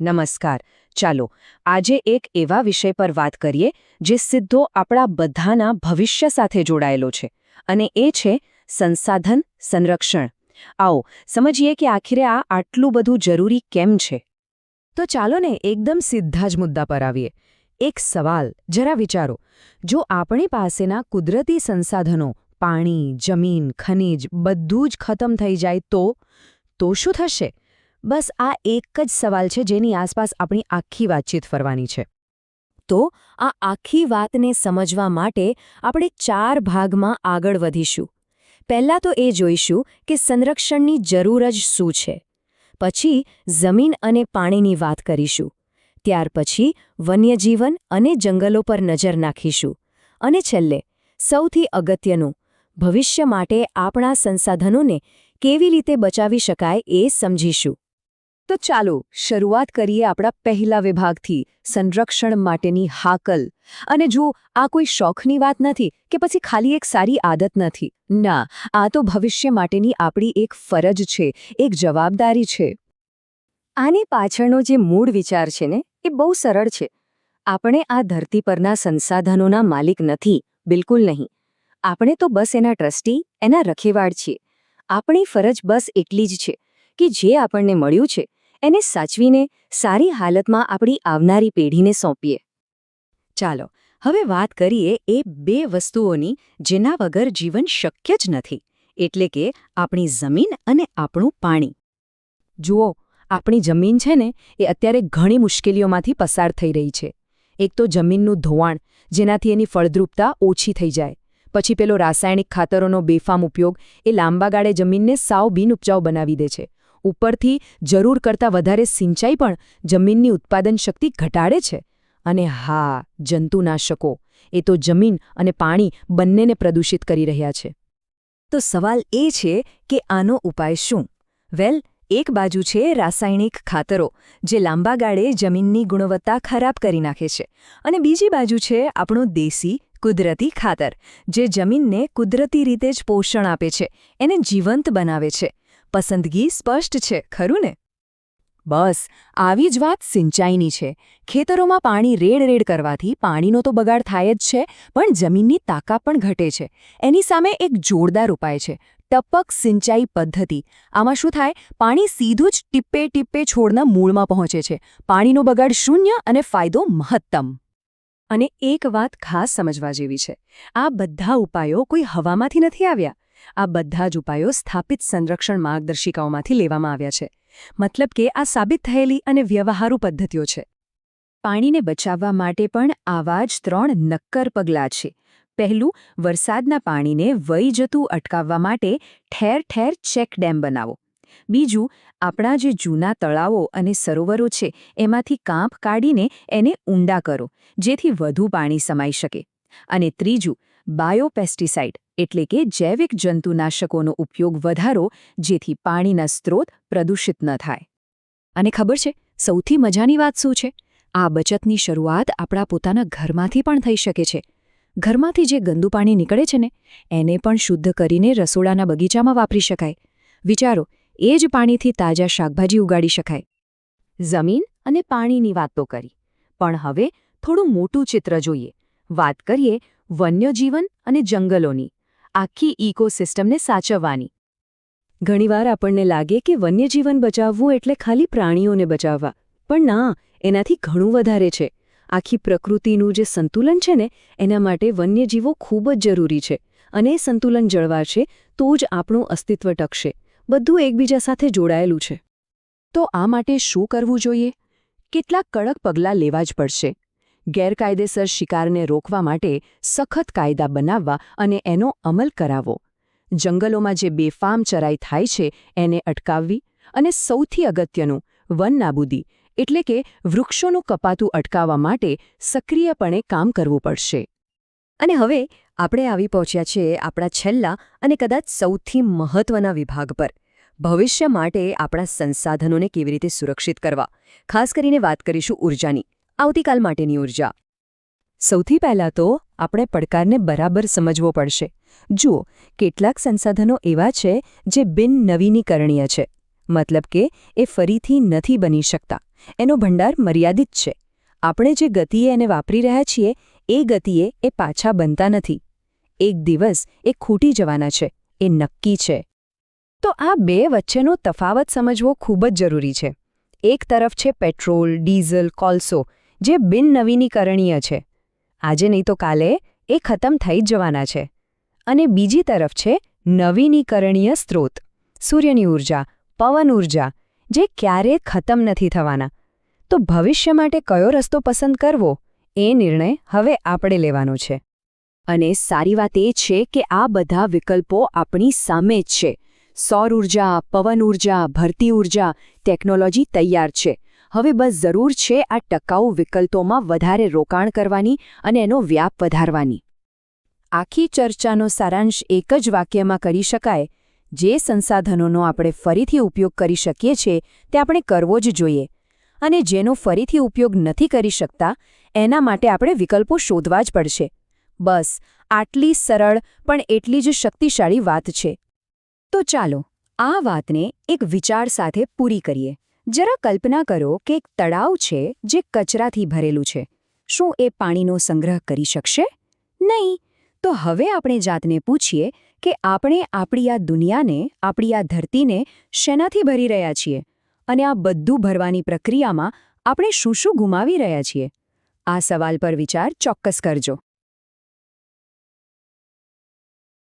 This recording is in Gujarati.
નમસ્કાર. ચાલો આજે એક એવા વિષય પર વાત કરીએ જે સીધો આપણા બધાના ભવિષ્ય સાથે જોડાયેલો છે અને એ છે સંસાધન સંરક્ષણ. આવો સમજીએ કે આખરે આ આટલું બધું જરૂરી કેમ છે. તો ચાલો ને એકદમ સીધા જ મુદ્દા પર આવીએ. એક સવાલ જરા વિચારો, જો આપણી પાસેના કુદરતી સંસાધનો પાણી, જમીન, ખનિજ બધું જ ખતમ થઈ જાય તો શું થશે? બસ આ એક જ સવાલ છે જેની આસપાસ આપણી આખી વાતચીત ફરવાની છે. તો આ આખી વાતને સમજવા માટે આપણે 4 ભાગમાં આગળ વધીશું. પહેલાં તો એ જોઈશું કે સંરક્ષણની જરૂર જ શું છે. પછી જમીન અને પાણીની વાત કરીશું. ત્યાર પછી વન્યજીવન અને જંગલો પર નજર નાખીશું. અને છેલ્લે સૌથી અગત્યનું, ભવિષ્ય માટે આપણા સંસાધનોને કેવી રીતે બચાવી શકાય એ સમજીશું. તો ચાલો શરૂઆત કરીએ આપણા પહેલા વિભાગથી, સંરક્ષણ માટેની હાકલ. અને જો આ કોઈ શોખની વાત નથી કે પછી ખાલી એક સારી આદત નથી. ના, આ તો ભવિષ્ય માટેની આપણી એક ફરજ છે, એક જવાબદારી છે. આની પાછળનો જે મૂળ વિચાર છે ને એ બહુ સરળ છે. આપણે આ ધરતી પરના સંસાધનોના માલિક નથી, બિલકુલ નહીં. આપણે તો બસ એના ટ્રસ્ટી, એના રખેવાળ છીએ. આપણી ફરજ બસ એટલી જ છે કે જે આપણને મળ્યું છે એને સાચવીને સારી હાલતમાં આપણી આવનારી પેઢીને સોંપીએ. ચાલો હવે વાત કરીએ એ 2 વસ્તુઓની જેના વગર જીવન શક્ય જ નથી, એટલે કે આપણી જમીન અને આપણું પાણી. જુઓ, આપણી જમીન છે ને એ અત્યારે ઘણી મુશ્કેલીઓમાંથી પસાર થઈ રહી છે. એક તો જમીનનું ધોવાણ, જેનાથી એની ફળદ્રુપતા ઓછી થઈ જાય. પછી પેલો રાસાયણિક ખાતરોનો બેફામ ઉપયોગ એ લાંબા ગાળે જમીનને સાવ બિનઉપજાઉ બનાવી દે છે. ઉપરથી જરૂર કરતાં વધારે સિંચાઈ પણ જમીનની ઉત્પાદન શક્તિ ઘટાડે છે. અને હા, જંતુનાશકો એ તો જમીન અને પાણી બંનેને પ્રદૂષિત કરી રહ્યા છે. તો સવાલ એ છે કે આનો ઉપાય શું? વેલ, એક બાજુ છે રાસાયણિક ખાતરો, જે લાંબા ગાળે જમીનની ગુણવત્તા ખરાબ કરી નાખે છે, અને બીજી બાજુ છે આપણું દેશી કુદરતી ખાતર, જે જમીનને કુદરતી રીતે જ પોષણ આપે છે, એને જીવંત બનાવે છે. પસંદગી સ્પષ્ટ છે, ખરું ને? બસ આવી જ વાત સિંચાઈની છે. ખેતરોમાં પાણી રેડ કરવાથી પાણીનો તો બગાડ થાય જ છે, પણ જમીનની તાકાત પણ ઘટે છે. એની સામે એક જોરદાર ઉપાય છે, ટપક સિંચાઈ પદ્ધતિ. આમાં શું થાય? પાણી સીધું જ ટીપે ટીપે છોડના મૂળમાં પહોંચે છે. પાણીનો બગાડ શૂન્ય અને ફાયદો મહત્તમ. અને એક વાત ખાસ સમજવા જેવી છે, આ બધા ઉપાયો કોઈ હવામાંથી નથી આવ્યા. આ બધા જ ઉપાયો સ્થાપિત સંરક્ષણ માર્ગદર્શિકાઓમાંથી લેવામાં આવ્યા છે. મતલબ કે આ સાબિત થયેલી અને વ્યવહારુ પદ્ધતિઓ છે. પાણીને બચાવવા માટે પણ આવા જ 3 નક્કર પગલાં છે. પહેલું, વરસાદના પાણીને વહી જતું અટકાવવા માટે ઠેર ઠેર ચેક ડેમ બનાવો. બીજું, આપણા જે જૂના તળાવો અને સરોવરો છે એમાંથી કાંપ કાઢીને એને ઊંડા કરો, જેથી વધુ પાણી સમાઈ શકે. અને ત્રીજું, બાયોપેસ્ટિસાઇડ એટલે કે જૈવિક જંતુનાશકોનો ઉપયોગ વધારો, જેથી પાણીના સ્ત્રોત પ્રદૂષિત ન થાય. અને ખબર છે સૌથી મજાની વાત શું છે? આ બચતની શરૂઆત આપણા પોતાના ઘરમાંથી પણ થઈ શકે છે. ઘરમાંથી જે ગંદુ પાણી નીકળે છે ને એને પણ શુદ્ધ કરીને રસોડાના બગીચામાં વાપરી શકાય. વિચારો, એ જ પાણીથી તાજા શાકભાજી ઉગાડી શકાય. જમીન અને પાણીની વાત તો કરી, પણ હવે થોડું મોટું ચિત્ર જોઈએ. વાત કરીએ વન્યજીવન અને જંગલોની, આખી ઇકોસિસ્ટમને સાચવવાની. ઘણીવાર આપણને લાગે કે વન્યજીવન બચાવવું એટલે ખાલી પ્રાણીઓને બચાવવા, પણ ના, એનાથી ઘણું વધારે છે. આખી પ્રકૃતિનું જે સંતુલન છે ને એના માટે વન્યજીવો ખૂબ જ જરૂરી છે, અને એ સંતુલન જળવાશે તો જ આપણું અસ્તિત્વ ટકશે. બધું એકબીજા સાથે જોડાયેલું છે. તો આ માટે શું કરવું જોઈએ? કેટલાક કડક પગલાં લેવા જ પડશે. ગેરકાયદેસર શિકારને રોકવા માટે સખત કાયદા બનાવવા અને એનો અમલ કરાવવો. જંગલોમાં જે બેફામ ચરાઈ થાય છે એને અટકાવવી. અને સૌથી અગત્યનું, વન નાબૂદી એટલે કે વૃક્ષોનું કપાતું અટકાવવા માટે સક્રિયપણે કામ કરવું પડશે. અને હવે આપણે આવી પહોંચ્યા છીએ આપણા છેલ્લા અને કદાચ સૌથી મહત્વના વિભાગ પર, ભવિષ્ય માટે આપણા સંસાધનોને કેવી રીતે સુરક્ષિત કરવા. ખાસ કરીને વાત કરીશું ઊર્જાની, આવતીકાલ માટેની ઊર્જા. સૌથી પહેલાં તો આપણે પડકારને બરાબર સમજવો પડશે. જુઓ, કેટલાક સંસાધનો એવા છે જે બિન નવીનીકરણીય છે, મતલબ કે એ ફરીથી નથી બની શકતા. એનો ભંડાર મર્યાદિત છે. આપણે જે ગતિએ એને વાપરી રહ્યા છીએ એ ગતિએ એ પાછા બનતા નથી. એક દિવસ એ ખૂટી જવાના છે, એ નક્કી છે. તો આ બે વચ્ચેનો તફાવત સમજવો ખૂબ જ જરૂરી છે. એક તરફ છે પેટ્રોલ, ડીઝલ, કોલસો, જે બિનનવીનીકરણીય છે. આજે નહીં તો કાલે એ ખતમ થઈ જ જવાના છે. અને બીજી તરફ છે નવીનીકરણીય સ્ત્રોત, સૂર્યની ઊર્જા, પવન ઊર્જા, જે ક્યારેય ખતમ નથી થવાના. તો ભવિષ્ય માટે કયો રસ્તો પસંદ કરવો એ નિર્ણય હવે આપણે લેવાનો છે. અને સારી વાત એ છે કે આ બધા વિકલ્પો આપણી સામે જ છે. સૌર ઊર્જા, પવન ઊર્જા, ભરતી ઊર્જા, ટેકનોલોજી તૈયાર છે. હવે બસ જરૂર છે આ ટકાઉ વિકલ્પોમાં વધારે રોકાણ કરવાની અને એનો વ્યાપ વધારવાની. આખી ચર્ચાનો સારાંશ એક જ વાક્યમાં કરી શકાય: જે સંસાધનોનો આપણે ફરીથી ઉપયોગ કરી શકીએ છીએ તે આપણે કરવો જ જોઈએ. અને જેનો ફરીથી ઉપયોગ નથી કરી શકતા એના માટે આપણે વિકલ્પો શોધવા જ પડશે. બસ આટલી સરળ પણ એટલી જ શક્તિશાળી વાત છે. તો ચાલો આ વાતને એક વિચાર સાથે પૂરી કરીએ. જરા કલ્પના કરો કે એક તળાવ છે જે કચરાથી ભરેલું છે. શું એ પાણીનો સંગ્રહ કરી શકશે? નહીં. તો હવે આપણે જાતને પૂછીએ કે આપણે આપણી આ દુનિયાને, આપણી આ ધરતીને શેનાથી ભરી રહ્યા છીએ? અને આ બધું ભરવાની પ્રક્રિયામાં આપણે શું શું ગુમાવી રહ્યા છીએ? આ સવાલ પર વિચાર ચોક્કસ કરજો.